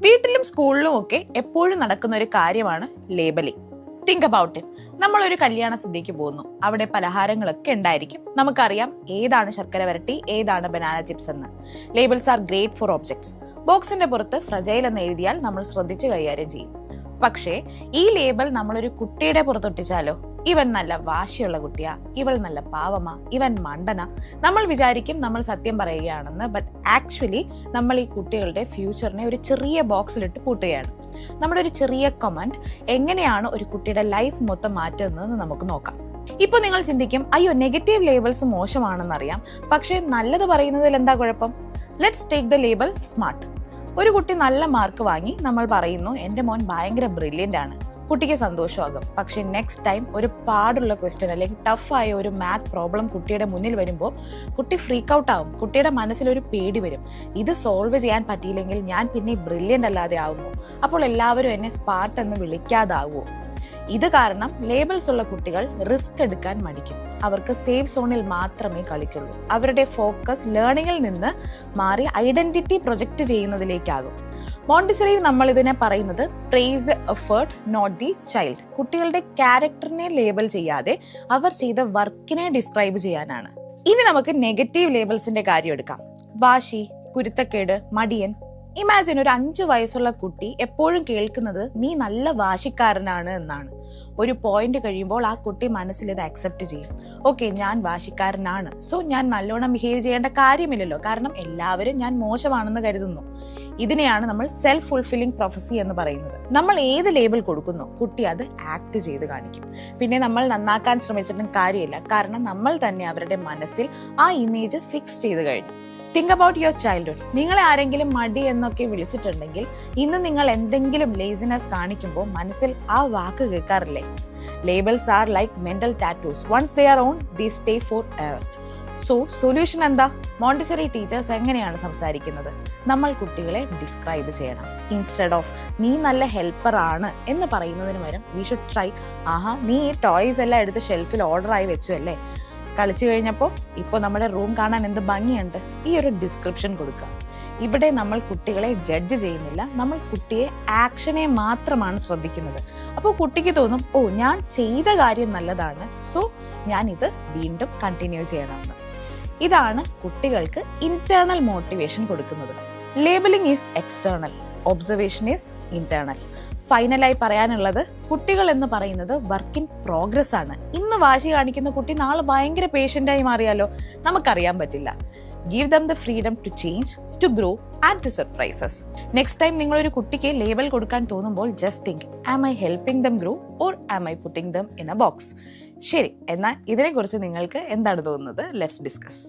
വീട്ടിലും സ്കൂളിലും ഒക്കെ എപ്പോഴും നടക്കുന്ന ഒരു കാര്യമാണ് ലേബലിംഗ്. Think about it. നമ്മളൊരു കല്യാണ സദ്യക്ക് പോകുന്നു, അവിടെ പലഹാരങ്ങളൊക്കെ ഉണ്ടായിരിക്കും. നമുക്കറിയാം ഏതാണ് ശർക്കര വരട്ടി, ഏതാണ് ബനാന ചിപ്സ് എന്ന്. Labels are great four objects. ബോക്സിന്റെ പുറത്ത് ഫ്രജൈൽ എന്ന് എഴുതിയാൽ നമ്മൾ ശ്രദ്ധിച്ച് കൈകാര്യം ചെയ്യും. പക്ഷേ ഈ ലേബൽ നമ്മളൊരു കുട്ടിയുടെ പുറത്തൊട്ടിച്ചാലോ, ഇവൻ നല്ല വാശിയുള്ള കുട്ടിയാ, ഇവൾ നല്ല പാവമാ, ഇവൻ മണ്ടന, നമ്മൾ വിചാരിക്കും നമ്മൾ സത്യം പറയുകയാണെന്ന്. ബട്ട് ആക്ച്വലി നമ്മൾ ഈ കുട്ടികളുടെ ഫ്യൂച്ചറിനെ ഒരു ചെറിയ ബോക്സിലിട്ട് പൂട്ടുകയാണ്. നമ്മുടെ ഒരു ചെറിയ കമന്റ് എങ്ങനെയാണ് ഒരു കുട്ടിയുടെ ലൈഫ് മൊത്തം മാറ്റുന്നതെന്ന് നമുക്ക് നോക്കാം. ഇപ്പൊ നിങ്ങൾ ചിന്തിക്കും, അയ്യോ നെഗറ്റീവ് ലേബൽസ് മോശമാണെന്നറിയാം, പക്ഷെ നല്ലത് പറയുന്നതിൽ എന്താ കുഴപ്പം? Let's take the label smart. ഒരു കുട്ടി നല്ല മാർക്ക് വാങ്ങി, നമ്മൾ പറയുന്നു എന്റെ മോൻ ഭയങ്കര ബ്രില്യന്റ് ആണ്. കുട്ടിക്ക് സന്തോഷമാകും. പക്ഷെ നെക്സ്റ്റ് ടൈം ഒരു പാടുള്ള ക്വസ്റ്റ്യൻ അല്ലെങ്കിൽ ടഫായ ഒരു മാത്ത് പ്രോബ്ലം കുട്ടിയുടെ മുന്നിൽ വരുമ്പോൾ കുട്ടി ഫ്രീക്ക് ഔട്ട് ആവും. കുട്ടിയുടെ മനസ്സിലൊരു പേടി വരും, ഇത് സോൾവ് ചെയ്യാൻ പറ്റിയില്ലെങ്കിൽ ഞാൻ പിന്നെ ബ്രില്യന്റ് അല്ലാതെ ആവുമോ, അപ്പോൾ എല്ലാവരും എന്നെ സ്മാർട്ട് എന്ന് വിളിക്കാതാവുമോ? ഇത് കാരണം ലേബിൾസ് ഉള്ള കുട്ടികൾ റിസ്ക് എടുക്കാൻ മടിക്കും. അവർക്ക് സേഫ് സോണിൽ മാത്രമേ കളിക്കുള്ളൂ. അവരുടെ ഫോക്കസ് ലേണിംഗിൽ നിന്ന് മാറി ഐഡന്റിറ്റി പ്രൊജക്ട് ചെയ്യുന്നതിലേക്കാകും. മോണ്ടിസറിയിൽ നമ്മൾ ഇതിനെ പറയുന്നത് praise the effort not the child. കുട്ടികളുടെ ക്യാരക്ടറിനെ ലേബൽ ചെയ്യാതെ അവർ ചെയ്ത വർക്കിനെ ഡിസ്ക്രൈബ് ചെയ്യാനാണ്. ഇനി നമുക്ക് നെഗറ്റീവ് ലേബിൾസിന്റെ കാര്യം എടുക്കാം. വാശി, കുരുത്തക്കേട്, മടിയൻ. ഇമാജിൻ ഒരു 5 വയസ്സുള്ള കുട്ടി എപ്പോഴും കേൾക്കുന്നത് നീ നല്ല വാശിക്കാരനാണ് എന്നാണ്. ഒരു പോയിന്റ് കഴിയുമ്പോൾ ആ കുട്ടി മനസ്സിൽ ഇത് അക്സെപ്റ്റ് ചെയ്യും. ഓക്കെ, ഞാൻ വാശിക്കാരനാണ്, സോ ഞാൻ നല്ലോണം ബിഹേവ് ചെയ്യേണ്ട കാര്യമില്ലല്ലോ, കാരണം എല്ലാവരും ഞാൻ മോശമാണെന്ന് കരുതുന്നു. ഇതിനെയാണ് നമ്മൾ സെൽഫ് ഫുൾഫില്ലിംഗ് പ്രൊഫസി എന്ന് പറയുന്നത്. നമ്മൾ ഏത് ലേബൽ കൊടുക്കുന്നു, കുട്ടി അത് ആക്ട് ചെയ്ത് കാണിക്കും. പിന്നെ നമ്മൾ നന്നാക്കാൻ ശ്രമിച്ചിട്ടും കാര്യമില്ല, കാരണം നമ്മൾ തന്നെ അവരുടെ മനസ്സിൽ ആ ഇമേജ് ഫിക്സ് ചെയ്ത് കഴിഞ്ഞു. Think about your childhood. നിങ്ങളെ ആരെങ്കിലും മടി എന്നൊക്കെ വിളിച്ചിട്ടുണ്ടെങ്കിൽ ഇന്ന് നിങ്ങൾ എന്തെങ്കിലും ലേസിനെസ് കാണിക്കുമ്പോൾ മനസ്സിൽ ആ വാക്ക് കേൾക്കാറില്ലേ? Labels are like mental tattoos. Once they are on, they stay forever. So solution എന്താ? മോണ്ടിസറി ടീച്ചേഴ്സ് എങ്ങനെയാണ് സംസാരിക്കുന്നത്? നമ്മൾ കുട്ടികളെ ഡിസ്ക്രൈബ് ചെയ്യണം. ഇൻസ്റ്റെഡ് ഓഫ് നീ നല്ല ഹെൽപ്പർ ആണ് എന്ന് പറയുന്നതിന് പകരം വി ഷുഡ് ട്രൈ, ആഹാ നീ ഈ ടോയ്സ് എല്ലാം എടുത്ത് ഷെൽഫിൽ ഓർഡർ ആയി വെച്ചു അല്ലേ, കളിച്ചു കഴിഞ്ഞപ്പോൾ ഇപ്പോൾ നമ്മുടെ റൂം കാണാൻ എന്ത് ഭംഗിയുണ്ട്. ഈ ഒരു ഡിസ്ക്രിപ്ഷൻ കൊടുക്കുക. ഇവിടെ നമ്മൾ കുട്ടികളെ ജഡ്ജ് ചെയ്യുന്നില്ല, നമ്മൾ കുട്ടിയെ ആക്ഷനെ മാത്രമാണ് ശ്രദ്ധിക്കുന്നത്. അപ്പോൾ കുട്ടിക്ക് തോന്നും, ഓ ഞാൻ ചെയ്ത കാര്യം നല്ലതാണ്, സോ ഞാൻ ഇത് വീണ്ടും കണ്ടിന്യൂ ചെയ്യണമെന്ന്. ഇതാണ് കുട്ടികൾക്ക് ഇന്റേണൽ മോട്ടിവേഷൻ കൊടുക്കുന്നത്. Labelling is external, observation is internal. ഫൈനലായി പറയാനുള്ളത്, കുട്ടികൾ എന്ന് പറയുന്നത് വർക്ക് ഇൻ പ്രോഗ്രസ് ആണ്. ഇന്ന് വാശി കാണിക്കുന്ന കുട്ടി നാളെ ഭയങ്കര പേഷ്യൻ്റായി മാറിയാലോ, നമുക്കറിയാൻ പറ്റില്ല. Give them the freedom to change, to grow and to surprises. Next time നിങ്ങളൊരു കുട്ടിക്ക് ലേബൽ കൊടുക്കാൻ തോന്നുമ്പോൾ just think, am I helping them grow or am I putting them in a box? ശരി, എന്നാൽ ഇതിനെക്കുറിച്ച് നിങ്ങൾക്ക് എന്താണ് തോന്നുന്നത്? Let's discuss.